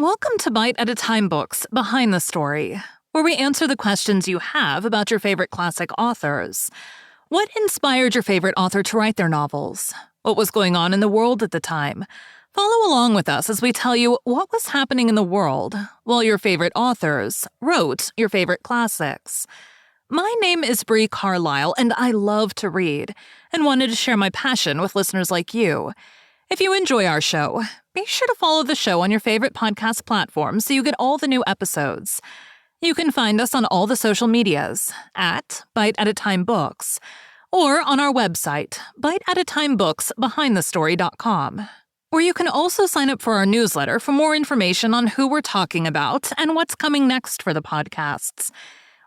Welcome to Bite at a Time Books Behind the Story, where we answer the questions you have about your favorite classic authors. What inspired your favorite author to write their novels? What was going on in the world at the time? Follow along with us as we tell you what was happening in the world while your favorite authors wrote your favorite classics. My name is Bree Carlile, and I love to read, and wanted to share my passion with listeners like you. If you enjoy our show, be sure to follow the show on your favorite podcast platform so you get all the new episodes. You can find us on all the social medias at Bite at a Time Books or on our website, biteatatimebooksbehindthestory.com, where you can also sign up for our newsletter for more information on who we're talking about and what's coming next for the podcasts.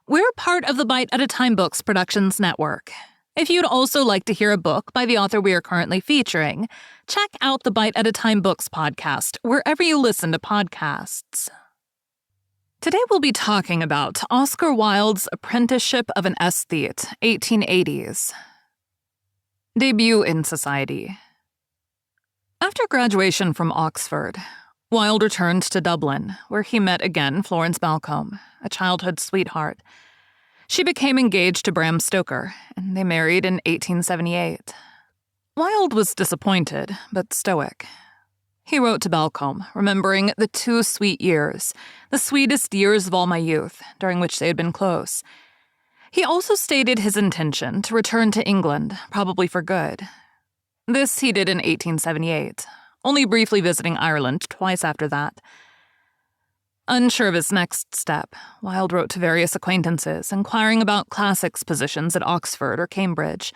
We're part of the Bite at a Time Books Productions Network. If you'd also like to hear a book by the author we are currently featuring, check out the Bite at a Time Books podcast wherever you listen to podcasts. Today we'll be talking about Oscar Wilde's Apprenticeship of an Aesthete, 1880s. Debut in society. After graduation from Oxford, Wilde returned to Dublin, where he met again Florence Malcolm, a childhood sweetheart. She became engaged to Bram Stoker, and they married in 1878. Wilde was disappointed, but stoic. He wrote to Malcolm, remembering the 2 sweet years, the sweetest years of all my youth, during which they had been close. He also stated his intention to return to England, probably for good. This he did in 1878, only briefly visiting Ireland twice after that. Unsure of his next step, Wilde wrote to various acquaintances, inquiring about classics positions at Oxford or Cambridge.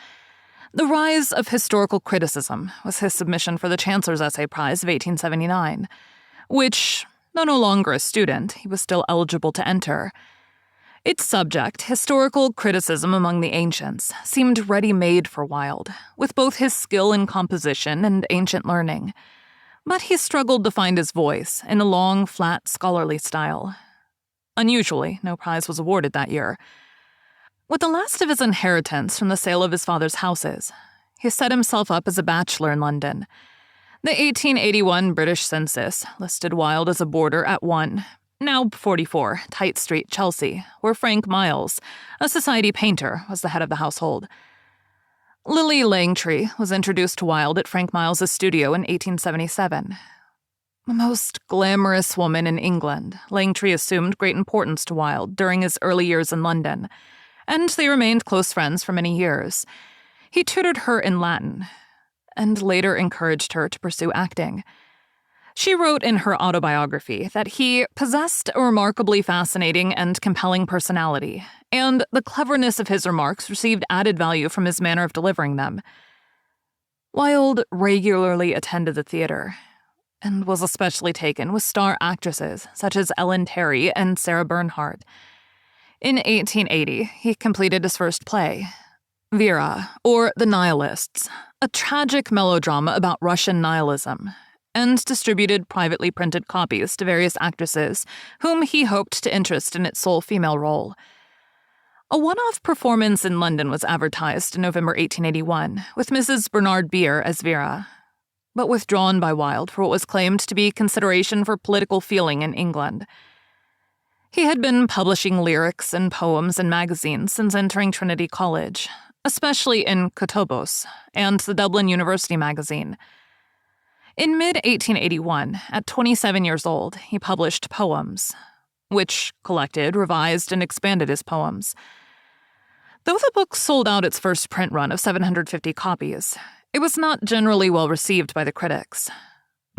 The rise of historical criticism was his submission for the Chancellor's Essay Prize of 1879, which, though no longer a student, he was still eligible to enter. Its subject, historical criticism among the ancients, seemed ready-made for Wilde, with both his skill in composition and ancient learning. But he struggled to find his voice in a long, flat, scholarly style. Unusually, no prize was awarded that year. With the last of his inheritance from the sale of his father's houses, he set himself up as a bachelor in London. The 1881 British census listed Wilde as a boarder at 1, now 44, Tite Street, Chelsea, where Frank Miles, a society painter, was the head of the household. Lily Langtry was introduced to Wilde at Frank Miles's studio in 1877. The most glamorous woman in England, Langtry assumed great importance to Wilde during his early years in London, and they remained close friends for many years. He tutored her in Latin, and later encouraged her to pursue acting. She wrote in her autobiography that he possessed a remarkably fascinating and compelling personality, and the cleverness of his remarks received added value from his manner of delivering them. Wilde regularly attended the theater, and was especially taken with star actresses such as Ellen Terry and Sarah Bernhardt. In 1880, he completed his first play, Vera, or The Nihilists, a tragic melodrama about Russian nihilism, and distributed privately printed copies to various actresses whom he hoped to interest in its sole female role. A one-off performance in London was advertised in November 1881, with Mrs. Bernard Beer as Vera, but withdrawn by Wilde for what was claimed to be consideration for political feeling in England. He had been publishing lyrics and poems in magazines since entering Trinity College, especially in Kotobos and the Dublin University magazine. In mid-1881, at 27 years old, he published Poems, which collected, revised, and expanded his poems. Though the book sold out its first print run of 750 copies, it was not generally well received by the critics.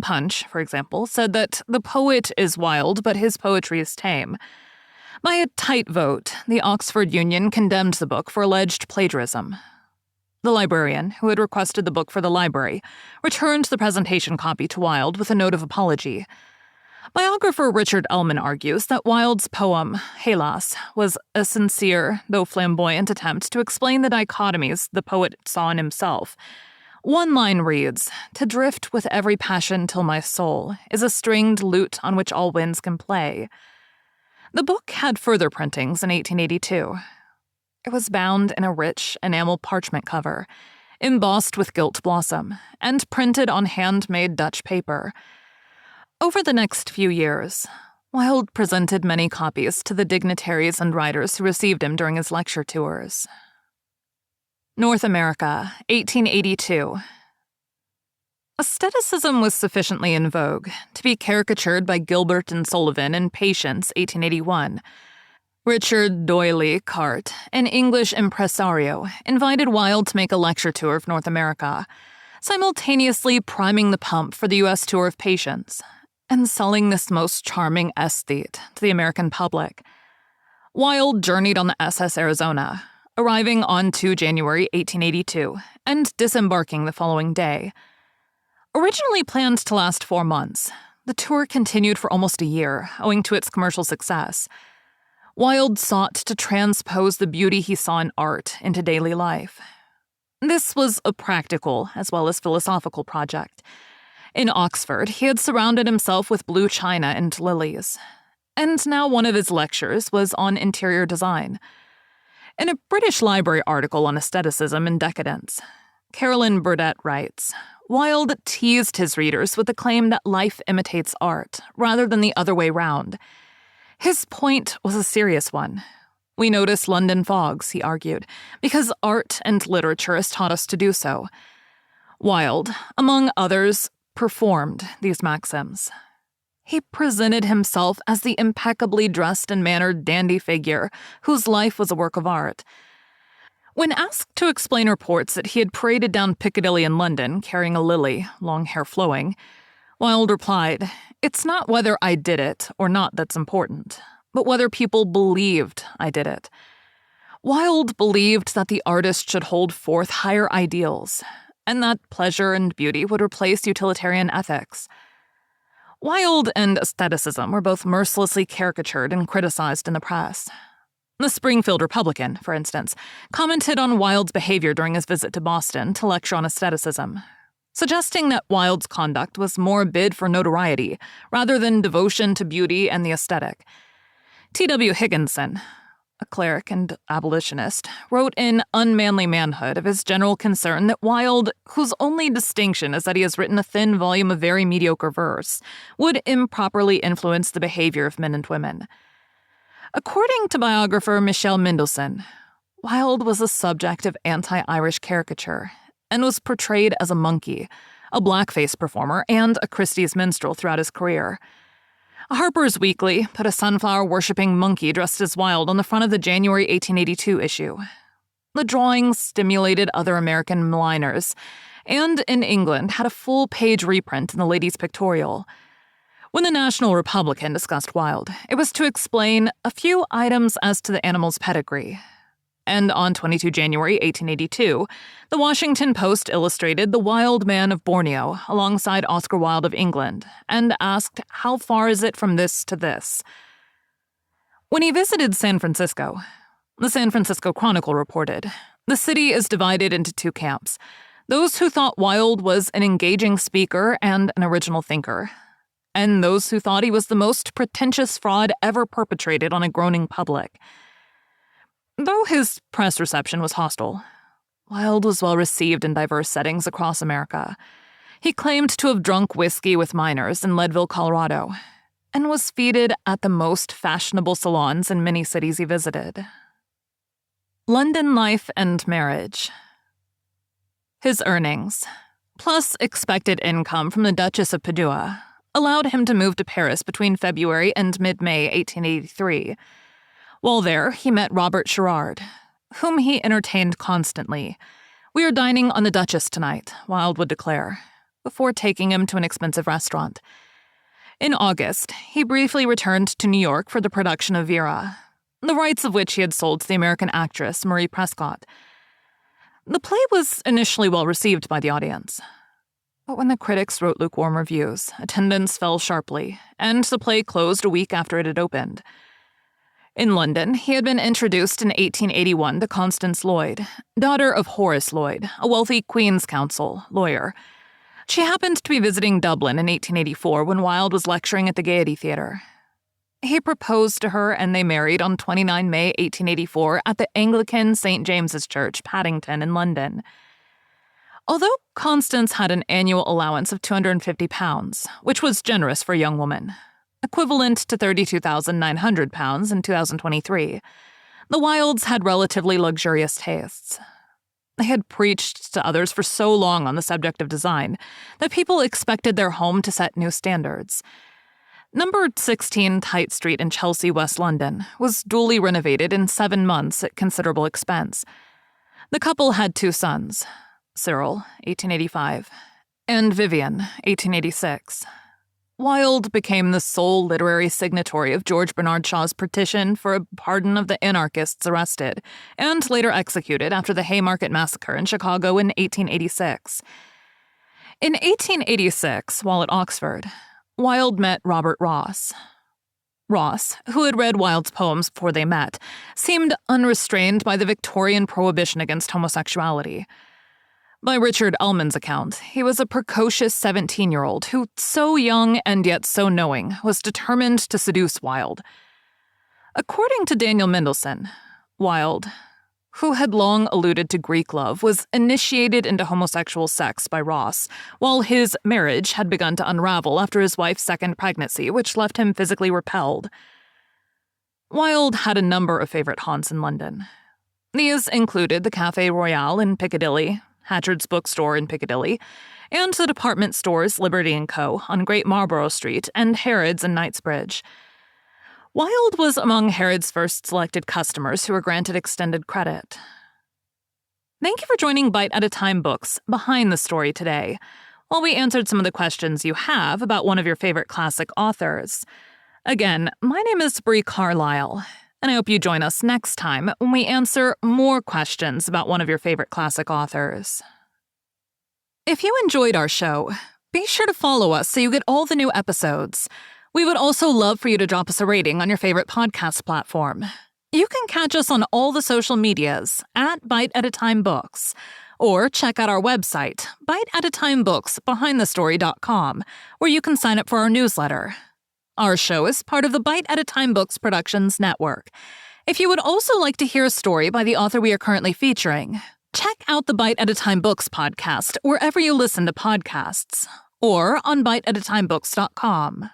Punch, for example, said that the poet is Wilde, but his poetry is tame. By a tight vote, the Oxford Union condemned the book for alleged plagiarism. The librarian, who had requested the book for the library, returned the presentation copy to Wilde with a note of apology. Biographer Richard Ellman argues that Wilde's poem, Hélas, was a sincere, though flamboyant attempt to explain the dichotomies the poet saw in himself. One line reads, "To drift with every passion till my soul is a stringed lute on which all winds can play." The book had further printings in 1882. It was bound in a rich enamel parchment cover, embossed with gilt blossom, and printed on handmade Dutch paper. Over the next few years, Wilde presented many copies to the dignitaries and writers who received him during his lecture tours. North America, 1882. Aestheticism was sufficiently in vogue to be caricatured by Gilbert and Sullivan in Patience, 1881. Richard D'Oyly Carte, an English impresario, invited Wilde to make a lecture tour of North America, simultaneously priming the pump for the U.S. tour of Patience and selling this most charming aesthete to the American public. Wilde journeyed on the SS Arizona, arriving on 2 January 1882 and disembarking the following day. Originally planned to last 4 months, the tour continued for almost a year, owing to its commercial success. Wilde sought to transpose the beauty he saw in art into daily life. This was a practical as well as philosophical project. In Oxford, he had surrounded himself with blue china and lilies, and now one of his lectures was on interior design. In a British Library article on aestheticism and decadence, Carolyn Burdett writes, Wilde teased his readers with the claim that life imitates art, rather than the other way round. His point was a serious one. We notice London fogs, he argued, because art and literature has taught us to do so. Wilde, among others, performed these maxims. He presented himself as the impeccably dressed and mannered dandy figure whose life was a work of art. When asked to explain reports that he had paraded down Piccadilly in London carrying a lily, long hair flowing, Wilde replied, "It's not whether I did it or not that's important, but whether people believed I did it." Wilde believed that the artist should hold forth higher ideals, and that pleasure and beauty would replace utilitarian ethics. Wilde and aestheticism were both mercilessly caricatured and criticized in the press. The Springfield Republican, for instance, commented on Wilde's behavior during his visit to Boston to lecture on aestheticism, suggesting that Wilde's conduct was more a bid for notoriety rather than devotion to beauty and the aesthetic. T.W. Higginson, a cleric and abolitionist, wrote in Unmanly Manhood of his general concern that Wilde, whose only distinction is that he has written a thin volume of very mediocre verse, would improperly influence the behavior of men and women. According to biographer Michelle Mendelsohn, Wilde was a subject of anti-Irish caricature and was portrayed as a monkey, a blackface performer, and a Christie's minstrel throughout his career. Harper's Weekly put a sunflower-worshipping monkey dressed as Wilde on the front of the January 1882 issue. The drawings stimulated other American maligners, and in England had a full-page reprint in the Ladies' Pictorial. When the National Republican discussed Wilde, it was to explain a few items as to the animal's pedigree. And on 22 January 1882, the Washington Post illustrated the Wild Man of Borneo alongside Oscar Wilde of England and asked, "How far is it from this to this?" When he visited San Francisco, the San Francisco Chronicle reported, the city is divided into 2 camps, those who thought Wilde was an engaging speaker and an original thinker, and those who thought he was the most pretentious fraud ever perpetrated on a groaning public. Though his press reception was hostile, Wilde was well received in diverse settings across America. He claimed to have drunk whiskey with miners in Leadville, Colorado, and was feted at the most fashionable salons in many cities he visited. London life and marriage. His earnings, plus expected income from the Duchess of Padua, allowed him to move to Paris between February and mid-May 1883. While there, he met Robert Sherard, whom he entertained constantly. "We are dining on the Duchess tonight," Wilde would declare, before taking him to an expensive restaurant. In August, he briefly returned to New York for the production of Vera, the rights of which he had sold to the American actress Marie Prescott. The play was initially well received by the audience, but when the critics wrote lukewarm reviews, attendance fell sharply, and the play closed a week after it had opened. In London, he had been introduced in 1881 to Constance Lloyd, daughter of Horace Lloyd, a wealthy Queen's Counsel lawyer. She happened to be visiting Dublin in 1884 when Wilde was lecturing at the Gaiety Theatre. He proposed to her and they married on 29 May 1884 at the Anglican St. James's Church, Paddington, in London. Although Constance had an annual allowance of £250, which was generous for a young woman, equivalent to £32,900 in 2023, the Wildes had relatively luxurious tastes. They had preached to others for so long on the subject of design that people expected their home to set new standards. Number 16 Tite Street in Chelsea, West London, was duly renovated in 7 months at considerable expense. The couple had 2 sons, Cyril, 1885, and Vivian, 1886. Wilde became the sole literary signatory of George Bernard Shaw's petition for a pardon of the anarchists arrested and later executed after the Haymarket Massacre in Chicago in 1886. In 1886, while at Oxford, Wilde met Robert Ross. Ross, who had read Wilde's poems before they met, seemed unrestrained by the Victorian prohibition against homosexuality. By Richard Ellman's account, he was a precocious 17-year-old who, so young and yet so knowing, was determined to seduce Wilde. According to Daniel Mendelsohn, Wilde, who had long alluded to Greek love, was initiated into homosexual sex by Ross, while his marriage had begun to unravel after his wife's second pregnancy, which left him physically repelled. Wilde had a number of favorite haunts in London. These included the Café Royal in Piccadilly, Hatchard's Bookstore in Piccadilly, and the department stores Liberty & Co. on Great Marlborough Street and Harrods in Knightsbridge. Wilde was among Harrods' first selected customers who were granted extended credit. Thank you for joining Bite at a Time Books Behind the Story today, while we answered some of the questions you have about one of your favorite classic authors. Again, my name is Bree Carlile, and I hope you join us next time when we answer more questions about one of your favorite classic authors. If you enjoyed our show, be sure to follow us so you get all the new episodes. We would also love for you to drop us a rating on your favorite podcast platform. You can catch us on all the social medias at Bite at a Time Books, or check out our website, biteatatimebooksbehindthestory.com, where you can sign up for our newsletter. Our show is part of the Bite at a Time Books Productions Network. If you would also like to hear a story by the author we are currently featuring, check out the Bite at a Time Books podcast wherever you listen to podcasts, or on biteatatimebooks.com.